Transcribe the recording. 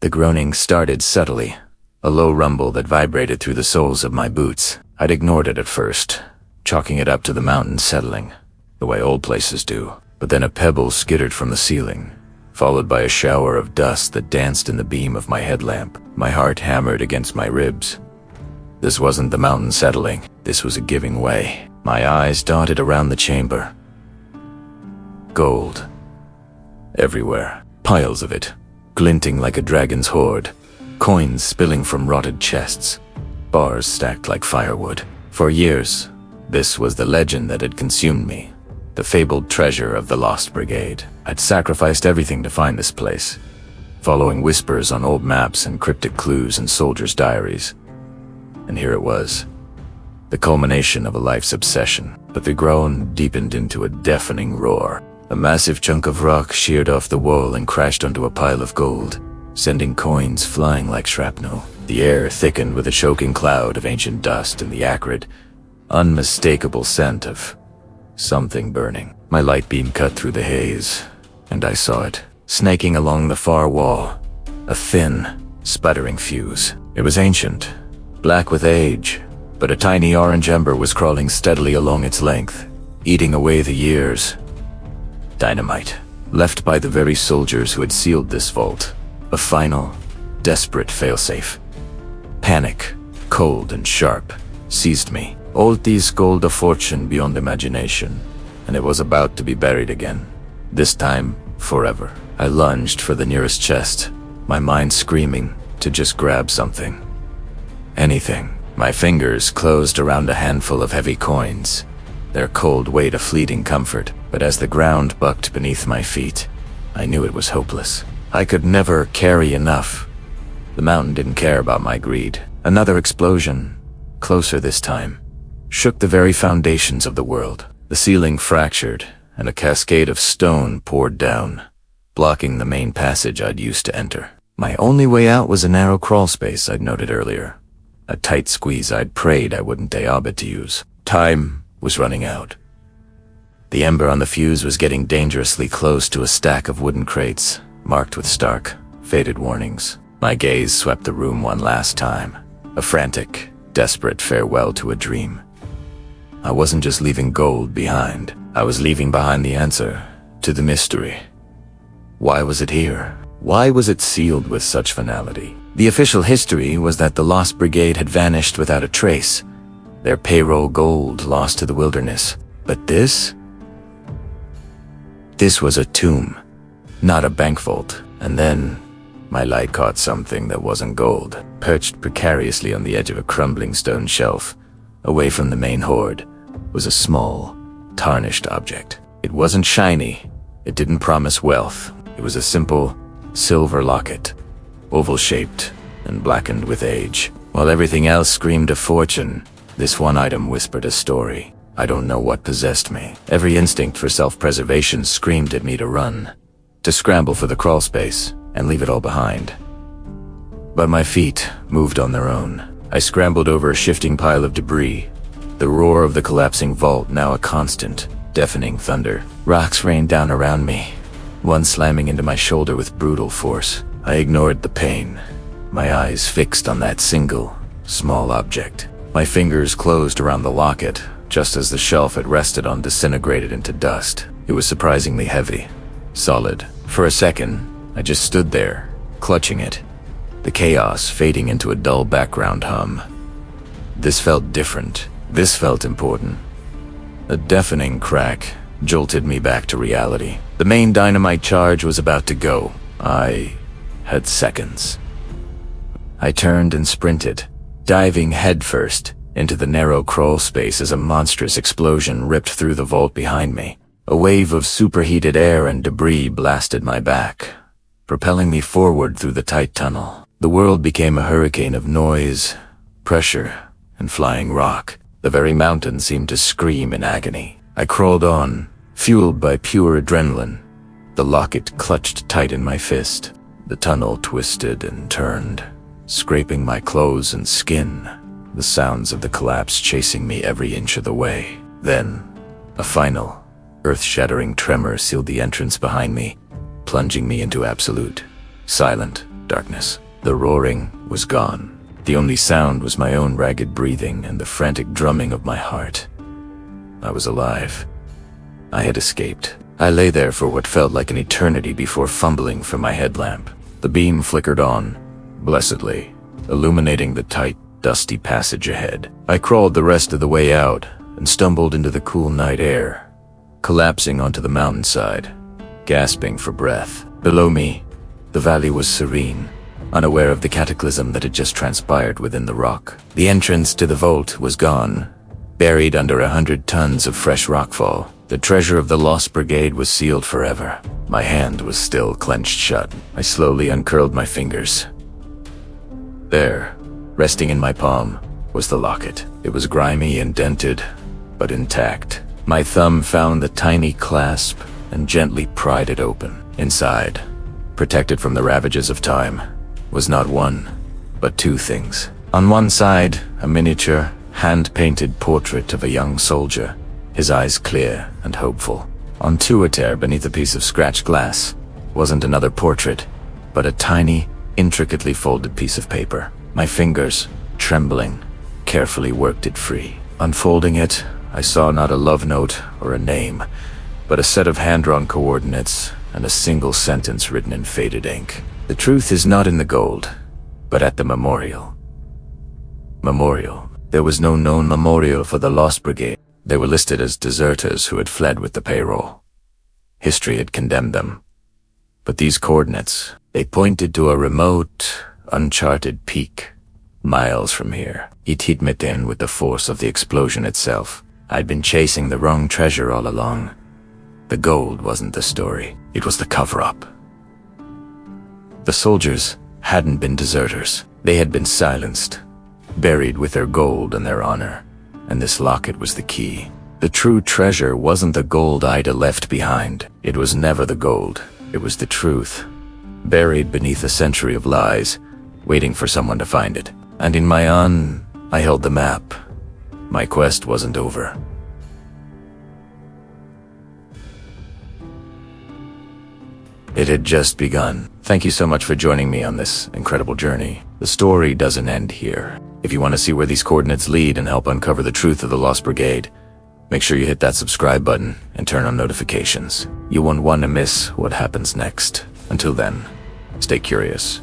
The groaning started subtly, a low rumble that vibrated through the soles of my boots. I'd ignored it at first, chalking it up to the mountain settling, the way old places do. But then a pebble skittered from the ceiling, followed by a shower of dust that danced in the beam of my headlamp. My heart hammered against my ribs. This wasn't the mountain settling, this was a giving way. My eyes darted around the chamber. Gold. Everywhere. Piles of it, glinting like a dragon's hoard. Coins spilling from rotted chests. Bars stacked like firewood. For years, this was the legend that had consumed me. The fabled treasure of the Lost Brigade. I'd sacrificed everything to find this place, following whispers on old maps and cryptic clues in soldiers' diaries. And here it was, the culmination of a life's obsession. But the groan deepened into a deafening roar. A massive chunk of rock sheared off the wall and crashed onto a pile of gold, sending coins flying like shrapnel. The air thickened with a choking cloud of ancient dust and the acrid, unmistakable scent of something burning. My light beam cut through the haze, and I saw it, snaking along the far wall. A thin, sputtering fuse. It was ancient, black with age, but a tiny orange ember was crawling steadily along its length, eating away the years. Dynamite, left by the very soldiers who had sealed this vault. A final, desperate failsafe. Panic, cold and sharp, seized me. Old thieves gold a fortune beyond imagination, and it was about to be buried again. This time, forever. I lunged for the nearest chest, my mind screaming to just grab something. Anything. My fingers closed around a handful of heavy coins, their cold weight a fleeting comfort. But as the ground bucked beneath my feet, I knew it was hopeless. I could never carry enough. The mountain didn't care about my greed. Another explosion, closer this time, shook the very foundations of the world. The ceiling fractured, and a cascade of stone poured down, blocking the main passage I'd used to enter. My only way out was a narrow crawl space I'd noted earlier, a tight squeeze I'd prayed I wouldn't deobit to use. Time was running out. The ember on the fuse was getting dangerously close to a stack of wooden crates, marked with stark, faded warnings. My gaze swept the room one last time, a frantic, desperate farewell to a dream. I wasn't just leaving gold behind. I was leaving behind the answer to the mystery. Why was it here? Why was it sealed with such finality? The official history was that the Lost Brigade had vanished without a trace, their payroll gold lost to the wilderness. But this was a tomb, not a bank vault. And then my light caught something that wasn't gold, perched precariously on the edge of a crumbling stone shelf, away from the main hoard, was a small, tarnished object. It wasn't shiny. It didn't promise wealth. It was a simple, silver locket, oval-shaped and blackened with age. While everything else screamed a fortune, this one item whispered a story. I don't know what possessed me. Every instinct for self-preservation screamed at me to run, to scramble for the crawl space and leave it all behind. But my feet moved on their own. I scrambled over a shifting pile of debris, the roar of the collapsing vault now a constant, deafening thunder. Rocks rained down around me, one slamming into my shoulder with brutal force. I ignored the pain, my eyes fixed on that single, small object. My fingers closed around the locket, just as the shelf it rested on disintegrated into dust. It was surprisingly heavy, solid. For a second, I just stood there, clutching it, the chaos fading into a dull background hum. This felt different. This felt important. A deafening crack jolted me back to reality. The main dynamite charge was about to go. I had seconds. I turned and sprinted, diving headfirst into the narrow crawl space as a monstrous explosion ripped through the vault behind me. A wave of superheated air and debris blasted my back, propelling me forward through the tight tunnel. The world became a hurricane of noise, pressure, and flying rock. The very mountain seemed to scream in agony. I crawled on, fueled by pure adrenaline, the locket clutched tight in my fist. The tunnel twisted and turned, scraping my clothes and skin, the sounds of the collapse chasing me every inch of the way. Then, a final, earth-shattering tremor sealed the entrance behind me, plunging me into absolute, silent darkness. The roaring was gone. The only sound was my own ragged breathing and the frantic drumming of my heart. I was alive. I had escaped. I lay there for what felt like an eternity before fumbling for my headlamp. The beam flickered on, blessedly, illuminating the tight, dusty passage ahead. I crawled the rest of the way out and stumbled into the cool night air, collapsing onto the mountainside, gasping for breath. Below me, the valley was serene, unaware of the cataclysm that had just transpired within the rock. The entrance to the vault was gone, buried under 100 tons of fresh rockfall. The treasure of the Lost Brigade was sealed forever. My hand was still clenched shut. I slowly uncurled my fingers. There, resting in my palm, was the locket. It was grimy and dented, but intact. My thumb found the tiny clasp and gently pried it open. Inside, protected from the ravages of time, was not one, but two things. On one side, a miniature, hand-painted portrait of a young soldier, his eyes clear and hopeful. On a tear beneath a piece of scratched glass wasn't another portrait, but a tiny, intricately folded piece of paper. My fingers, trembling, carefully worked it free. Unfolding it, I saw not a love note or a name, but a set of hand-drawn coordinates and a single sentence written in faded ink. The truth is not in the gold, but at the memorial. Memorial. There was no known memorial for the Lost Brigade. They were listed as deserters who had fled with the payroll. History had condemned them. But these coordinates, they pointed to a remote, uncharted peak, miles from here. It hit me then with the force of the explosion itself. I'd been chasing the wrong treasure all along. The gold wasn't the story, it was the cover-up. The soldiers hadn't been deserters. They had been silenced, buried with their gold and their honor. And this locket was the key. The true treasure wasn't the gold Ida left behind. It was never the gold. It was the truth, buried beneath a century of lies, waiting for someone to find it. And in my hand, I held the map. My quest wasn't over. It had just begun. Thank you so much for joining me on this incredible journey. The story doesn't end here. If you want to see where these coordinates lead and help uncover the truth of the Lost Brigade, make sure you hit that subscribe button and turn on notifications. You won't want to miss what happens next. Until then, stay curious.